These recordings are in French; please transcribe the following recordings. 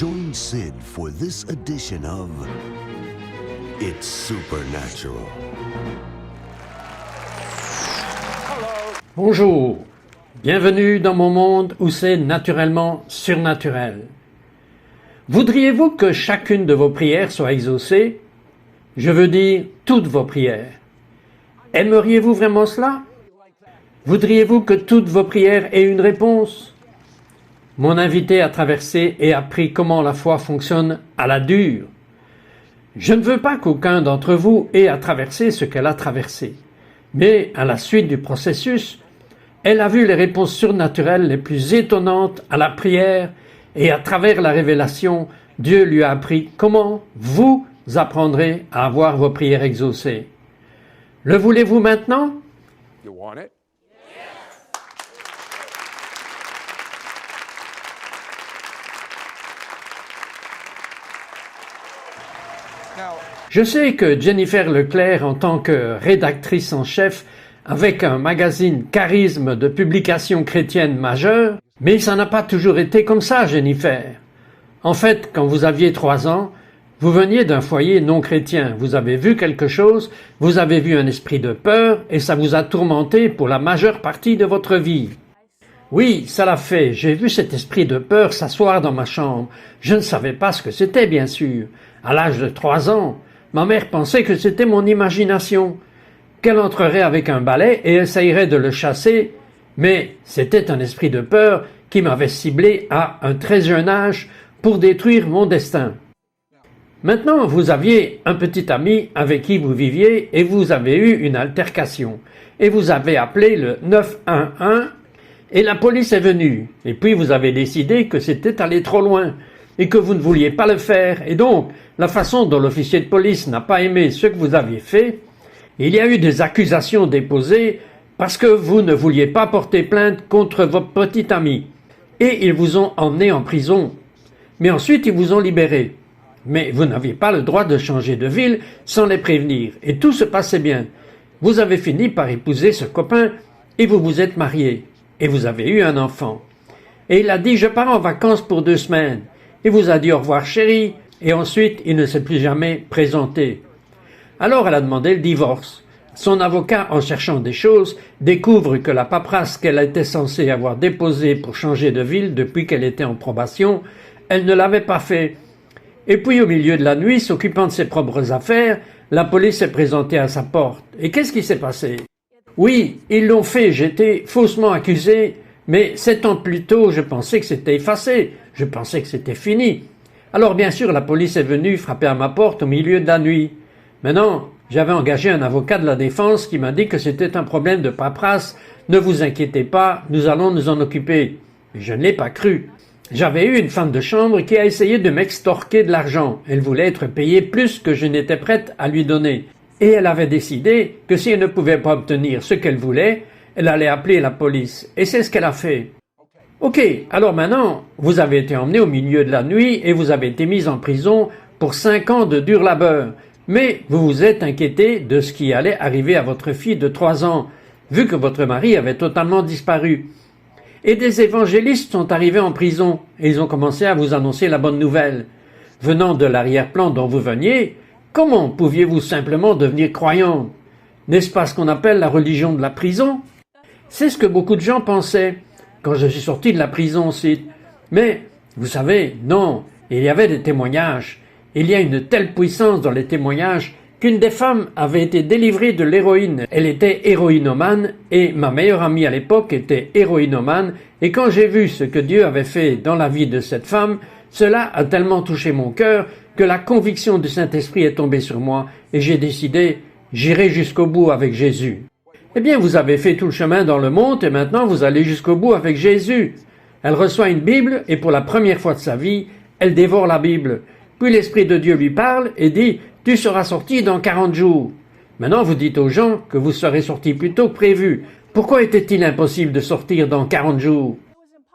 Join Sid for this edition of It's Supernatural. Bonjour, bienvenue dans mon monde où c'est naturellement surnaturel. Voudriez-vous que chacune de vos prières soit exaucée? Je veux dire toutes vos prières. Aimeriez-vous vraiment cela? Voudriez-vous que toutes vos prières aient une réponse? Mon invité a traversé et appris comment la foi fonctionne à la dure. Je ne veux pas qu'aucun d'entre vous ait à traverser ce qu'elle a traversé. Mais à la suite du processus, elle a vu les réponses surnaturelles les plus étonnantes à la prière et à travers la révélation, Dieu lui a appris comment vous apprendrez à avoir vos prières exaucées. Le voulez-vous maintenant? You want it? Je sais que Jennifer Leclerc, en tant que rédactrice en chef, avec un magazine charisme de publication chrétienne majeure, mais ça n'a pas toujours été comme ça, Jennifer. En fait, quand vous aviez 3 ans, vous veniez d'un foyer non chrétien, vous avez vu quelque chose, vous avez vu un esprit de peur et ça vous a tourmenté pour la majeure partie de votre vie. Oui, ça l'a fait, j'ai vu cet esprit de peur s'asseoir dans ma chambre. Je ne savais pas ce que c'était, bien sûr. À l'âge de 3 ans, ma mère pensait que c'était mon imagination, qu'elle entrerait avec un balai et essayerait de le chasser, mais c'était un esprit de peur qui m'avait ciblé à un très jeune âge pour détruire mon destin. Maintenant, vous aviez un petit ami avec qui vous viviez et vous avez eu une altercation. Et vous avez appelé le 911 et la police est venue. Et puis vous avez décidé que c'était aller trop loin et que vous ne vouliez pas le faire. Et donc, la façon dont l'officier de police n'a pas aimé ce que vous aviez fait, il y a eu des accusations déposées parce que vous ne vouliez pas porter plainte contre votre petit ami. Et ils vous ont emmené en prison. Mais ensuite, ils vous ont libéré. Mais vous n'aviez pas le droit de changer de ville sans les prévenir. Et tout se passait bien. Vous avez fini par épouser ce copain et vous vous êtes mariés. Et vous avez eu un enfant. Et il a dit « Je pars en vacances pour 2 semaines ». Il vous a dit « Au revoir chérie ». Et ensuite, il ne s'est plus jamais présenté. Alors elle a demandé le divorce. Son avocat, en cherchant des choses, découvre que la paperasse qu'elle était censée avoir déposée pour changer de ville depuis qu'elle était en probation, elle ne l'avait pas fait. Et puis au milieu de la nuit, s'occupant de ses propres affaires, la police est présentée à sa porte. Et qu'est-ce qui s'est passé? Oui, ils l'ont fait, j'étais faussement accusé, mais 7 ans plus tôt, je pensais que c'était effacé, je pensais que c'était fini. Alors bien sûr, la police est venue frapper à ma porte au milieu de la nuit. Maintenant, j'avais engagé un avocat de la défense qui m'a dit que c'était un problème de paperasse. Ne vous inquiétez pas, nous allons nous en occuper. Mais je ne l'ai pas cru. J'avais eu une femme de chambre qui a essayé de m'extorquer de l'argent. Elle voulait être payée plus que je n'étais prête à lui donner. Et elle avait décidé que si elle ne pouvait pas obtenir ce qu'elle voulait, elle allait appeler la police. Et c'est ce qu'elle a fait. Ok, alors maintenant, vous avez été emmené au milieu de la nuit et vous avez été mis en prison pour 5 ans de dur labeur. Mais vous vous êtes inquiété de ce qui allait arriver à votre fille de 3 ans, vu que votre mari avait totalement disparu. Et des évangélistes sont arrivés en prison et ils ont commencé à vous annoncer la bonne nouvelle. Venant de l'arrière-plan dont vous veniez, comment pouviez-vous simplement devenir croyant? N'est-ce pas ce qu'on appelle la religion de la prison? C'est ce que beaucoup de gens pensaient quand je suis sorti de la prison aussi. Mais, vous savez, non, il y avait des témoignages. Il y a une telle puissance dans les témoignages qu'une des femmes avait été délivrée de l'héroïne. Elle était héroïnomane et ma meilleure amie à l'époque était héroïnomane et quand j'ai vu ce que Dieu avait fait dans la vie de cette femme, cela a tellement touché mon cœur que la conviction du Saint-Esprit est tombée sur moi et j'ai décidé, j'irai jusqu'au bout avec Jésus. Eh bien, vous avez fait tout le chemin dans le monde et maintenant vous allez jusqu'au bout avec Jésus. Elle reçoit une Bible et pour la première fois de sa vie, elle dévore la Bible. Puis l'Esprit de Dieu lui parle et dit « Tu seras sorti dans 40 jours ». Maintenant, vous dites aux gens que vous serez sorti plus tôt que prévu. Pourquoi était-il impossible de sortir dans 40 jours?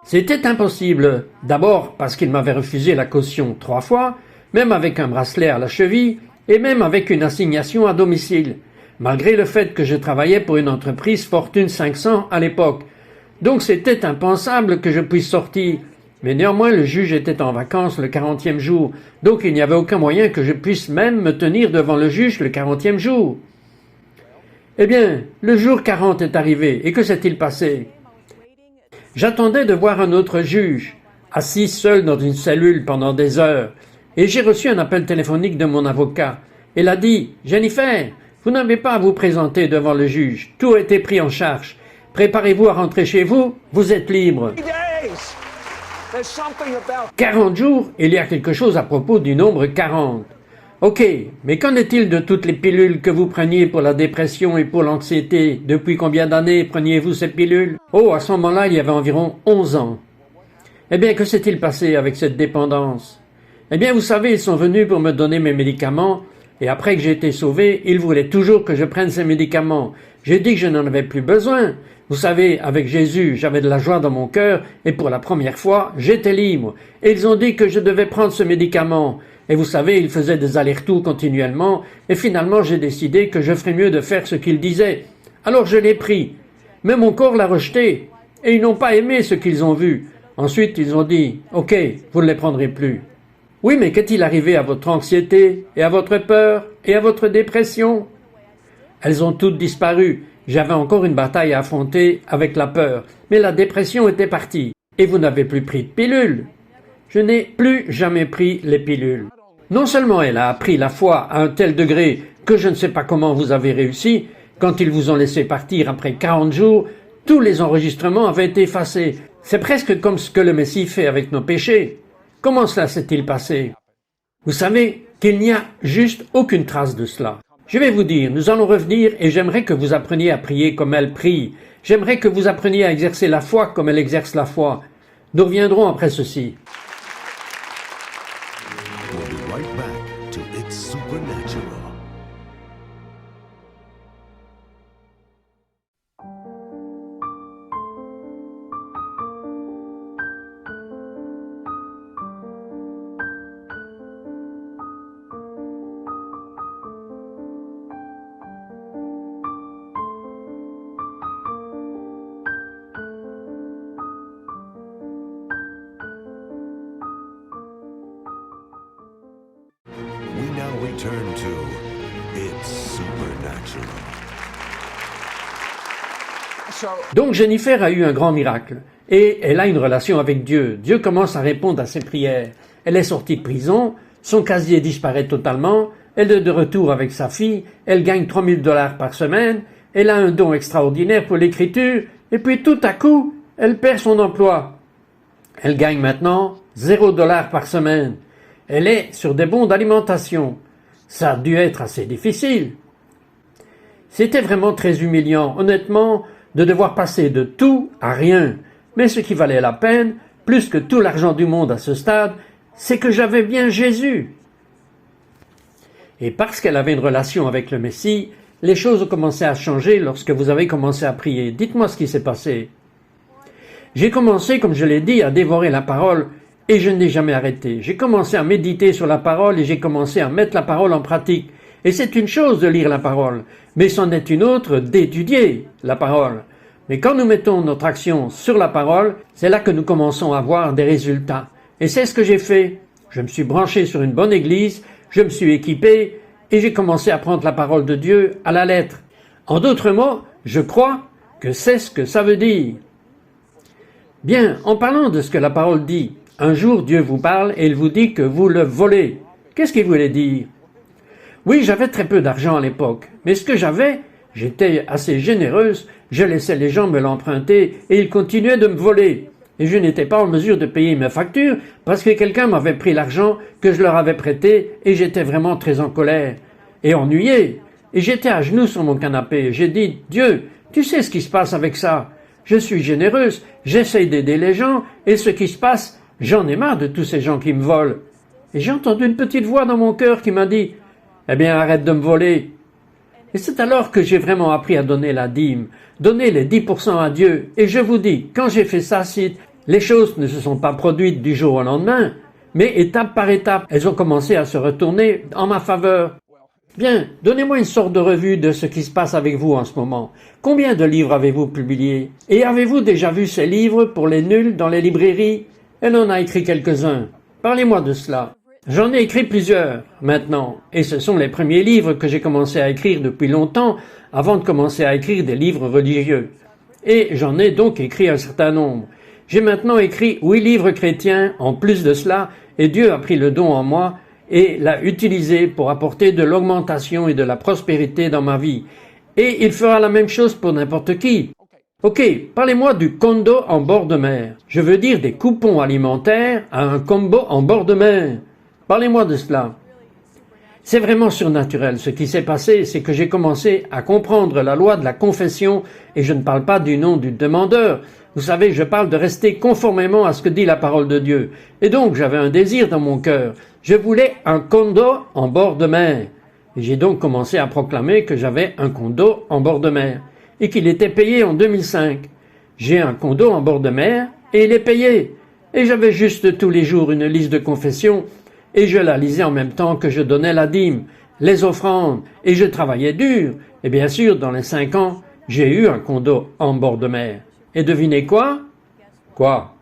C'était impossible. D'abord parce qu'il m'avait refusé la caution 3 fois, même avec un bracelet à la cheville et même avec une assignation à domicile, malgré le fait que je travaillais pour une entreprise Fortune 500 à l'époque. Donc c'était impensable que je puisse sortir. Mais néanmoins, le juge était en vacances le 40e jour, donc il n'y avait aucun moyen que je puisse même me tenir devant le juge le 40e jour. Eh bien, le jour 40 est arrivé, et que s'est-il passé? J'attendais de voir un autre juge, assis seul dans une cellule pendant des heures, et j'ai reçu un appel téléphonique de mon avocat. Elle a dit « Jennifer, vous n'avez pas à vous présenter devant le juge, tout a été pris en charge. Préparez-vous à rentrer chez vous, vous êtes libre. » 40 jours, il y a quelque chose à propos du nombre 40. Ok, mais qu'en est-il de toutes les pilules que vous preniez pour la dépression et pour l'anxiété? Depuis combien d'années preniez-vous ces pilules? Oh, à ce moment-là, il y avait environ 11 ans. Eh bien, que s'est-il passé avec cette dépendance? Eh bien, vous savez, ils sont venus pour me donner mes médicaments, et après que j'ai été sauvé, ils voulaient toujours que je prenne ces médicaments. J'ai dit que je n'en avais plus besoin. Vous savez, avec Jésus, j'avais de la joie dans mon cœur, et pour la première fois, j'étais libre. Et ils ont dit que je devais prendre ce médicament. Et vous savez, ils faisaient des allers-retours continuellement, et finalement j'ai décidé que je ferais mieux de faire ce qu'ils disaient. Alors je l'ai pris. Mais mon corps l'a rejeté, et ils n'ont pas aimé ce qu'ils ont vu. Ensuite, ils ont dit « Ok, vous ne les prendrez plus. » Oui, mais qu'est-il arrivé à votre anxiété, et à votre peur, et à votre dépression? Elles ont toutes disparu. J'avais encore une bataille à affronter avec la peur, mais la dépression était partie. Et vous n'avez plus pris de pilules. Je n'ai plus jamais pris les pilules. Non seulement elle a appris la foi à un tel degré que je ne sais pas comment vous avez réussi, quand ils vous ont laissé partir après 40 jours, tous les enregistrements avaient été effacés. C'est presque comme ce que le Messie fait avec nos péchés. Comment cela s'est-il passé? Vous savez qu'il n'y a juste aucune trace de cela. Je vais vous dire, nous allons revenir et j'aimerais que vous appreniez à prier comme elle prie. J'aimerais que vous appreniez à exercer la foi comme elle exerce la foi. Nous reviendrons après ceci. We'll be right back to It's Supernatural. We now return to It's Supernatural. Donc Jennifer a eu un grand miracle et elle a une relation avec Dieu. Dieu commence à répondre à ses prières. Elle est sortie de prison, son casier disparaît totalement, elle est de retour avec sa fille, elle gagne 3000 $ par semaine, elle a un don extraordinaire pour l'écriture et puis tout à coup, elle perd son emploi. Elle gagne maintenant 0 $ par semaine. Elle est sur des bons d'alimentation. Ça a dû être assez difficile. C'était vraiment très humiliant, honnêtement, de devoir passer de tout à rien. Mais ce qui valait la peine, plus que tout l'argent du monde à ce stade, c'est que j'avais bien Jésus. Et parce qu'elle avait une relation avec le Messie, les choses ont commencé à changer lorsque vous avez commencé à prier. Dites-moi ce qui s'est passé. J'ai commencé, comme je l'ai dit, à dévorer la parole et je n'ai jamais arrêté. J'ai commencé à méditer sur la parole et j'ai commencé à mettre la parole en pratique. Et c'est une chose de lire la parole, mais c'en est une autre d'étudier la parole. Mais quand nous mettons notre action sur la parole, c'est là que nous commençons à voir des résultats. Et c'est ce que j'ai fait. Je me suis branché sur une bonne église, je me suis équipé et j'ai commencé à prendre la parole de Dieu à la lettre. En d'autres mots, je crois que c'est ce que ça veut dire. Bien, en parlant de ce que la parole dit, un jour Dieu vous parle et il vous dit que vous le volez. Qu'est-ce qu'il voulait dire? Oui, j'avais très peu d'argent à l'époque, mais ce que j'avais, j'étais assez généreuse, je laissais les gens me l'emprunter et ils continuaient de me voler. Et je n'étais pas en mesure de payer mes factures parce que quelqu'un m'avait pris l'argent que je leur avais prêté et j'étais vraiment très en colère et ennuyé. Et j'étais à genoux sur mon canapé. J'ai dit, Dieu, tu sais ce qui se passe avec ça? Je suis généreuse, j'essaye d'aider les gens et ce qui se passe, j'en ai marre de tous ces gens qui me volent. Et j'ai entendu une petite voix dans mon cœur qui m'a dit, eh bien arrête de me voler. Et c'est alors que j'ai vraiment appris à donner la dîme, donner les 10% à Dieu. Et je vous dis, quand j'ai fait ça, les choses ne se sont pas produites du jour au lendemain, mais étape par étape, elles ont commencé à se retourner en ma faveur. Bien, donnez-moi une sorte de revue de ce qui se passe avec vous en ce moment. Combien de livres avez-vous publiés? Et avez-vous déjà vu ces livres pour les nuls dans les librairies? Elle en a écrit quelques-uns. Parlez-moi de cela. J'en ai écrit plusieurs, maintenant, et ce sont les premiers livres que j'ai commencé à écrire depuis longtemps, avant de commencer à écrire des livres religieux. Et j'en ai donc écrit un certain nombre. J'ai maintenant écrit 8 livres chrétiens en plus de cela, et Dieu a pris le don en moi et l'a utilisé pour apporter de l'augmentation et de la prospérité dans ma vie. Et il fera la même chose pour n'importe qui. Ok, parlez-moi du condo en bord de mer. Je veux dire des coupons alimentaires à un combo en bord de mer. Parlez-moi de cela. C'est vraiment surnaturel. Ce qui s'est passé, c'est que j'ai commencé à comprendre la loi de la confession, et je ne parle pas du nom du demandeur. Vous savez, je parle de rester conformément à ce que dit la parole de Dieu. Et donc, j'avais un désir dans mon cœur. Je voulais un condo en bord de mer. Et j'ai donc commencé à proclamer que j'avais un condo en bord de mer, et qu'il était payé en 2005. J'ai un condo en bord de mer, et il est payé. Et j'avais juste tous les jours une liste de confession, et je la lisais en même temps que je donnais la dîme, les offrandes, et je travaillais dur. Et bien sûr, dans les 5 ans, j'ai eu un condo en bord de mer. Et devinez quoi? Quoi?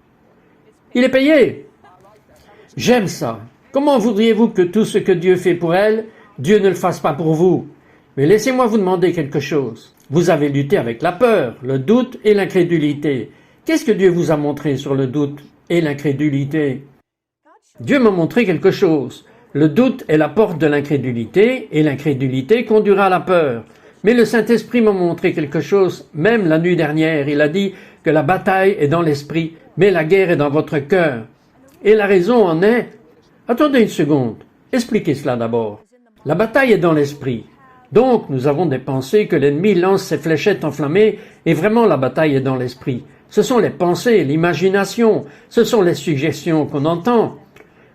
Il est payé. J'aime ça. Comment voudriez-vous que tout ce que Dieu fait pour elle, Dieu ne le fasse pas pour vous? Mais laissez-moi vous demander quelque chose. Vous avez lutté avec la peur, le doute et l'incrédulité. Qu'est-ce que Dieu vous a montré sur le doute et l'incrédulité? Dieu m'a montré quelque chose. Le doute est la porte de l'incrédulité, et l'incrédulité conduira à la peur. Mais le Saint-Esprit m'a montré quelque chose, même la nuit dernière. Il a dit que la bataille est dans l'esprit, mais la guerre est dans votre cœur. Et la raison en est... Attendez une seconde, expliquez cela d'abord. La bataille est dans l'esprit. Donc, nous avons des pensées que l'ennemi lance ses fléchettes enflammées, et vraiment la bataille est dans l'esprit. Ce sont les pensées, l'imagination, ce sont les suggestions qu'on entend.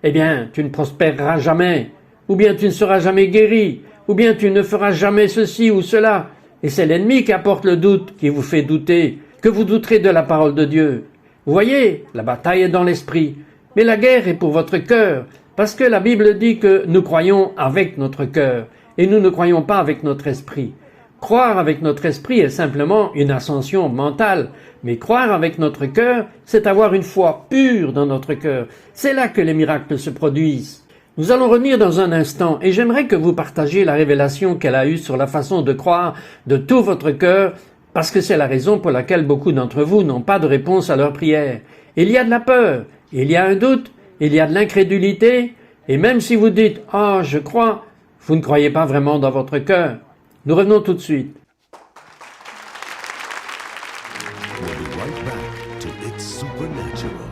Eh bien, tu ne prospéreras jamais, ou bien tu ne seras jamais guéri, ou bien tu ne feras jamais ceci ou cela. Et c'est l'ennemi qui apporte le doute, qui vous fait douter, que vous douterez de la parole de Dieu. Vous voyez, la bataille est dans l'esprit, mais la guerre est pour votre cœur, parce que la Bible dit que nous croyons avec notre cœur, et nous ne croyons pas avec notre esprit. Croire avec notre esprit est simplement une ascension mentale, mais croire avec notre cœur, c'est avoir une foi pure dans notre cœur. C'est là que les miracles se produisent. Nous allons revenir dans un instant, et j'aimerais que vous partagiez la révélation qu'elle a eue sur la façon de croire de tout votre cœur, parce que c'est la raison pour laquelle beaucoup d'entre vous n'ont pas de réponse à leurs prières. Il y a de la peur, il y a un doute, il y a de l'incrédulité, et même si vous dites « Ah, je crois », vous ne croyez pas vraiment dans votre cœur. Nous revenons tout de suite. We'll be right back to It's Supernatural.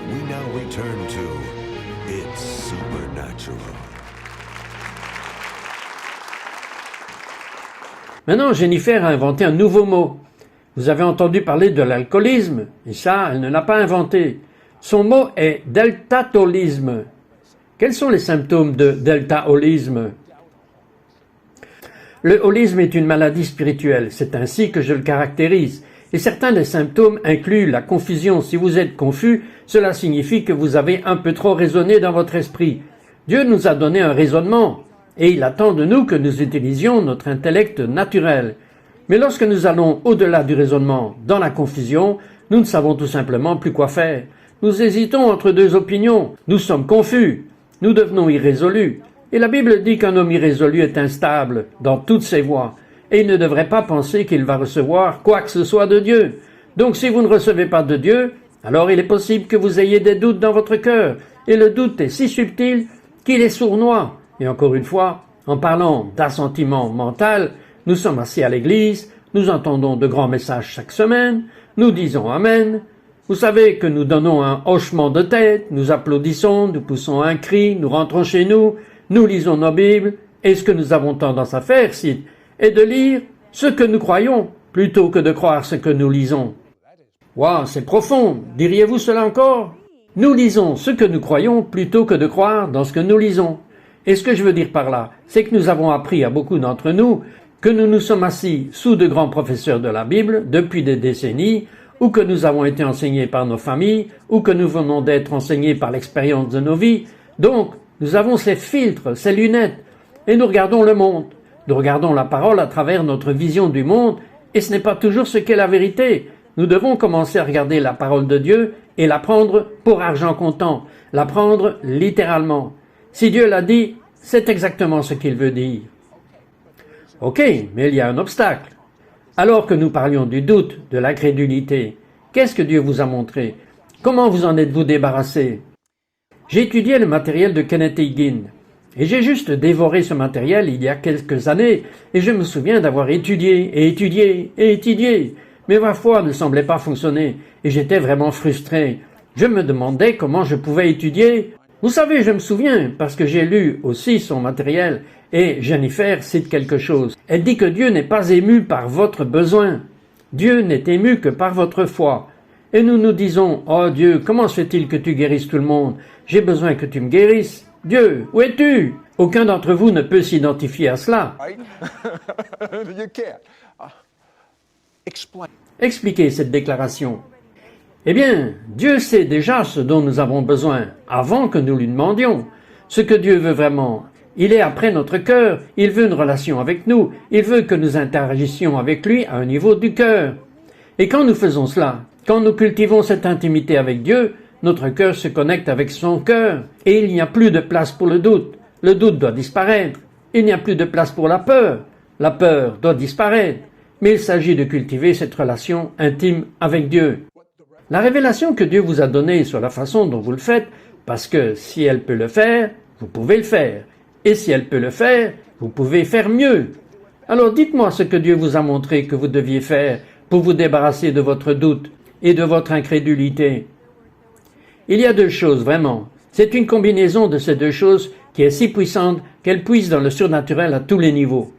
We now return to It's Supernatural. Maintenant, Jennifer a inventé un nouveau mot. Vous avez entendu parler de l'alcoolisme, et ça, elle ne l'a pas inventé. Son mot est deltaholisme. Quels sont les symptômes de deltaholisme? Le holisme est une maladie spirituelle, c'est ainsi que je le caractérise. Et certains des symptômes incluent la confusion. Si vous êtes confus, cela signifie que vous avez un peu trop raisonné dans votre esprit. Dieu nous a donné un raisonnement, et il attend de nous que nous utilisions notre intellect naturel. Mais lorsque nous allons au-delà du raisonnement, dans la confusion, nous ne savons tout simplement plus quoi faire. Nous hésitons entre deux opinions, nous sommes confus, nous devenons irrésolus. Et la Bible dit qu'un homme irrésolu est instable dans toutes ses voies, et il ne devrait pas penser qu'il va recevoir quoi que ce soit de Dieu. Donc si vous ne recevez pas de Dieu, alors il est possible que vous ayez des doutes dans votre cœur, et le doute est si subtil qu'il est sournois. Et encore une fois, en parlant d'assentiment mental, nous sommes assis à l'église, nous entendons de grands messages chaque semaine, nous disons Amen. Vous savez que nous donnons un hochement de tête, nous applaudissons, nous poussons un cri, nous rentrons chez nous, nous lisons nos Bibles, et ce que nous avons tendance à faire, c'est de lire ce que nous croyons, plutôt que de croire ce que nous lisons. Waouh, c'est profond, diriez-vous cela encore? Nous lisons ce que nous croyons plutôt que de croire dans ce que nous lisons. Et ce que je veux dire par là, c'est que nous avons appris à beaucoup d'entre nous que nous nous sommes assis sous de grands professeurs de la Bible depuis des décennies, ou que nous avons été enseignés par nos familles, ou que nous venons d'être enseignés par l'expérience de nos vies. Donc, nous avons ces filtres, ces lunettes, et nous regardons le monde. Nous regardons la parole à travers notre vision du monde, et ce n'est pas toujours ce qu'est la vérité. Nous devons commencer à regarder la parole de Dieu et la prendre pour argent comptant, la prendre littéralement. Si Dieu l'a dit, c'est exactement ce qu'il veut dire. Ok, mais il y a un obstacle. Alors que nous parlions du doute, de l'incrédulité, qu'est-ce que Dieu vous a montré? Comment vous en êtes-vous débarrassé? J'ai étudié le matériel de Kenneth Hagin, et j'ai juste dévoré ce matériel il y a quelques années, et je me souviens d'avoir étudié et étudié et étudié. Mais ma foi ne semblait pas fonctionner, et j'étais vraiment frustré. Je me demandais comment je pouvais étudier. Vous savez, je me souviens, parce que j'ai lu aussi son matériel, et Jennifer cite quelque chose. Elle dit que Dieu n'est pas ému par votre besoin. Dieu n'est ému que par votre foi. Et nous nous disons, oh Dieu, comment se fait-il que tu guérisses tout le monde? J'ai besoin que tu me guérisses. Dieu, où es-tu? Aucun d'entre vous ne peut s'identifier à cela. You can't. Explain. Expliquez cette déclaration. Eh bien, Dieu sait déjà ce dont nous avons besoin, avant que nous lui demandions. Ce que Dieu veut vraiment, il est après notre cœur, il veut une relation avec nous, il veut que nous interagissions avec lui à un niveau du cœur. Et quand nous faisons cela, quand nous cultivons cette intimité avec Dieu, notre cœur se connecte avec son cœur, et il n'y a plus de place pour le doute. Le doute doit disparaître. Il n'y a plus de place pour la peur doit disparaître. Mais il s'agit de cultiver cette relation intime avec Dieu. La révélation que Dieu vous a donnée sur la façon dont vous le faites, parce que si elle peut le faire, vous pouvez le faire. Et si elle peut le faire, vous pouvez faire mieux. Alors dites-moi ce que Dieu vous a montré que vous deviez faire pour vous débarrasser de votre doute et de votre incrédulité. Il y a deux choses, vraiment. C'est une combinaison de ces deux choses qui est si puissante qu'elle puise dans le surnaturel à tous les niveaux.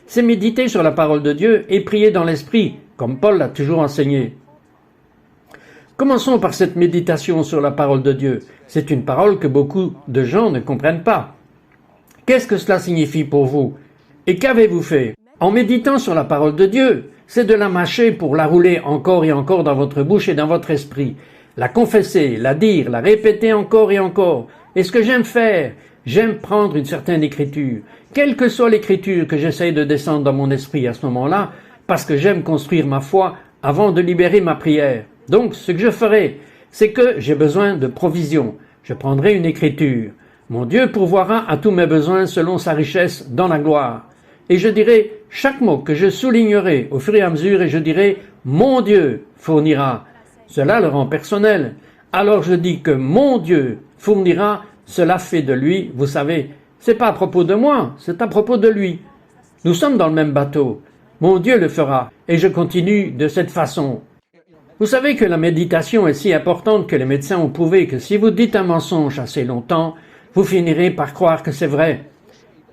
C'est méditer sur la parole de Dieu et prier dans l'esprit, comme Paul l'a toujours enseigné. Commençons par cette méditation sur la parole de Dieu. C'est une parole que beaucoup de gens ne comprennent pas. Qu'est-ce que cela signifie pour vous? Et qu'avez-vous fait? En méditant sur la parole de Dieu, c'est de la mâcher pour la rouler encore et encore dans votre bouche et dans votre esprit. La confesser, la dire, la répéter encore et encore. Et ce que j'aime faire, j'aime prendre une certaine écriture. Quelle que soit l'écriture que j'essaye de descendre dans mon esprit à ce moment-là, parce que j'aime construire ma foi avant de libérer ma prière. Donc, ce que je ferai, c'est que j'ai besoin de provision. Je prendrai une écriture. Mon Dieu pourvoira à tous mes besoins selon sa richesse dans la gloire. Et je dirai chaque mot que je soulignerai au fur et à mesure et je dirai « Mon Dieu fournira ». Cela le rend personnel. Alors je dis que mon Dieu fournira, cela fait de lui, vous savez, c'est pas à propos de moi, c'est à propos de lui. Nous sommes dans le même bateau. Mon Dieu le fera. Et je continue de cette façon. Vous savez que la méditation est si importante que les médecins ont prouvé que si vous dites un mensonge assez longtemps, vous finirez par croire que c'est vrai.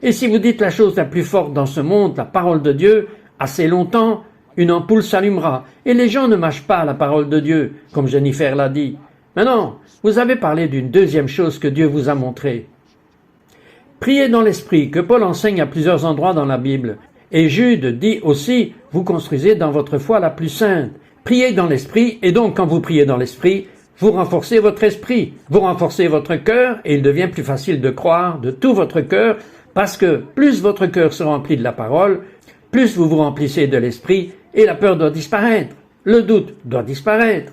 Et si vous dites la chose la plus forte dans ce monde, la parole de Dieu, assez longtemps, une ampoule s'allumera. Et les gens ne mâchent pas la parole de Dieu, comme Jennifer l'a dit. Maintenant, vous avez parlé d'une deuxième chose que Dieu vous a montrée. Priez dans l'esprit, que Paul enseigne à plusieurs endroits dans la Bible. Et Jude dit aussi, vous construisez dans votre foi la plus sainte. Priez dans l'esprit, et donc quand vous priez dans l'esprit, vous renforcez votre esprit, vous renforcez votre cœur, et il devient plus facile de croire de tout votre cœur, parce que plus votre cœur se remplit de la parole, plus vous vous remplissez de l'esprit, et la peur doit disparaître, le doute doit disparaître.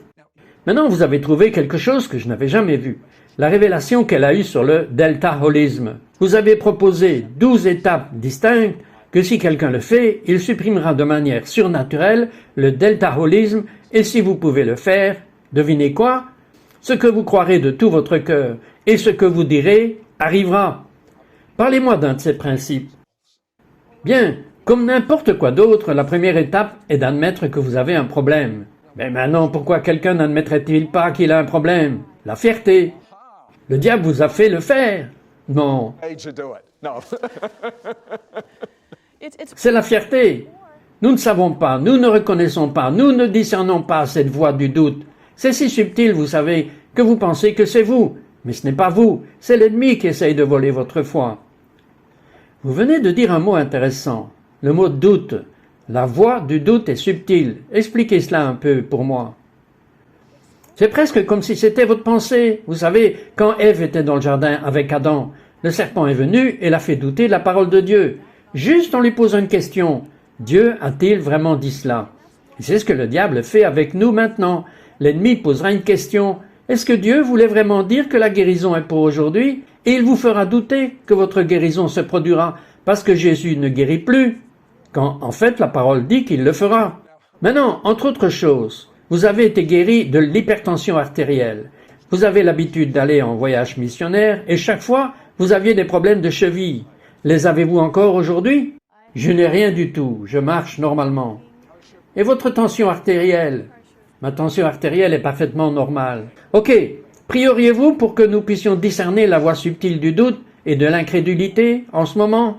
Maintenant, vous avez trouvé quelque chose que je n'avais jamais vu, la révélation qu'elle a eue sur le deltaholisme. Vous avez proposé 12 étapes distinctes, que si quelqu'un le fait, il supprimera de manière surnaturelle le deltaholisme, et si vous pouvez le faire, devinez quoi? Ce que vous croirez de tout votre cœur, et ce que vous direz, arrivera. Parlez-moi d'un de ces principes. Bien, comme n'importe quoi d'autre, la première étape est d'admettre que vous avez un problème. Mais maintenant, pourquoi quelqu'un n'admettrait-il pas qu'il a un problème? La fierté. Le diable vous a fait le faire. Non. C'est la fierté. Nous ne savons pas, nous ne reconnaissons pas, nous ne discernons pas cette voie du doute. C'est si subtil, vous savez, que vous pensez que c'est vous. Mais ce n'est pas vous, c'est l'ennemi qui essaye de voler votre foi. Vous venez de dire un mot intéressant, le mot doute. La voix du doute est subtile. Expliquez cela un peu pour moi. C'est presque comme si c'était votre pensée. Vous savez, quand Ève était dans le jardin avec Adam, le serpent est venu et l'a fait douter de la parole de Dieu. Juste en lui posant une question. Dieu a-t-il vraiment dit cela? Et c'est ce que le diable fait avec nous maintenant. L'ennemi posera une question. Est-ce que Dieu voulait vraiment dire que la guérison est pour aujourd'hui? Et il vous fera douter que votre guérison se produira parce que Jésus ne guérit plus, quand en fait la parole dit qu'il le fera. Maintenant, entre autres choses, vous avez été guéri de l'hypertension artérielle. Vous avez l'habitude d'aller en voyage missionnaire et chaque fois, vous aviez des problèmes de cheville. Les avez-vous encore aujourd'hui? Je n'ai rien du tout, je marche normalement. Et votre tension artérielle? Ma tension artérielle est parfaitement normale. Ok, prieriez-vous pour que nous puissions discerner la voix subtile du doute et de l'incrédulité en ce moment?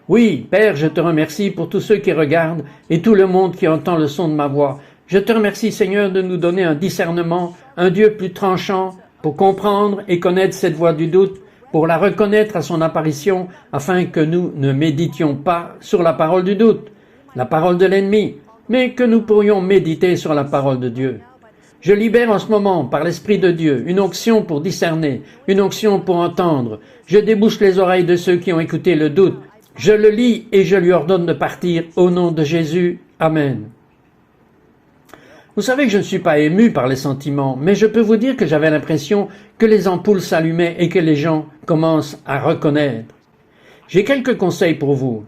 Oui, Père, je te remercie pour tous ceux qui regardent et tout le monde qui entend le son de ma voix. Je te remercie, Seigneur, de nous donner un discernement, un Dieu plus tranchant pour comprendre et connaître cette voix du doute, pour la reconnaître à son apparition, afin que nous ne méditions pas sur la parole du doute, la parole de l'ennemi, mais que nous pourrions méditer sur la parole de Dieu. Je libère en ce moment, par l'Esprit de Dieu, une onction pour discerner, une onction pour entendre. Je débouche les oreilles de ceux qui ont écouté le doute. Je le lis et je lui ordonne de partir au nom de Jésus. Amen. Vous savez que je ne suis pas ému par les sentiments, mais je peux vous dire que j'avais l'impression que les ampoules s'allumaient et que les gens commencent à reconnaître. J'ai quelques conseils pour vous.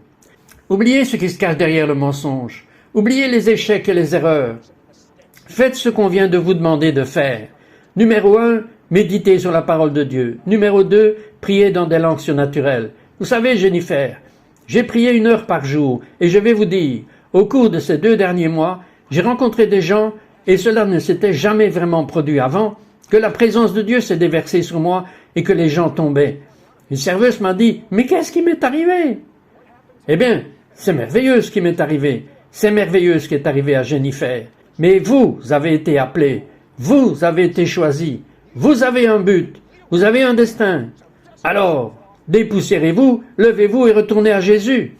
Oubliez ce qui se cache derrière le mensonge. Oubliez les échecs et les erreurs. Faites ce qu'on vient de vous demander de faire. Numéro 1, méditez sur la parole de Dieu. Numéro 2, priez dans des langues surnaturelles. Vous savez, Jennifer, j'ai prié 1 heure par jour et je vais vous dire, au cours de ces 2 derniers mois, j'ai rencontré des gens et cela ne s'était jamais vraiment produit avant, que la présence de Dieu s'est déversée sur moi et que les gens tombaient. Une serveuse m'a dit, mais qu'est-ce qui m'est arrivé? Eh bien, c'est merveilleux ce qui m'est arrivé. C'est merveilleux ce qui est arrivé à Jennifer. Mais vous avez été appelé, vous avez été choisi, vous avez un but, vous avez un destin. Alors, dépoussiérez-vous, levez-vous et retournez à Jésus.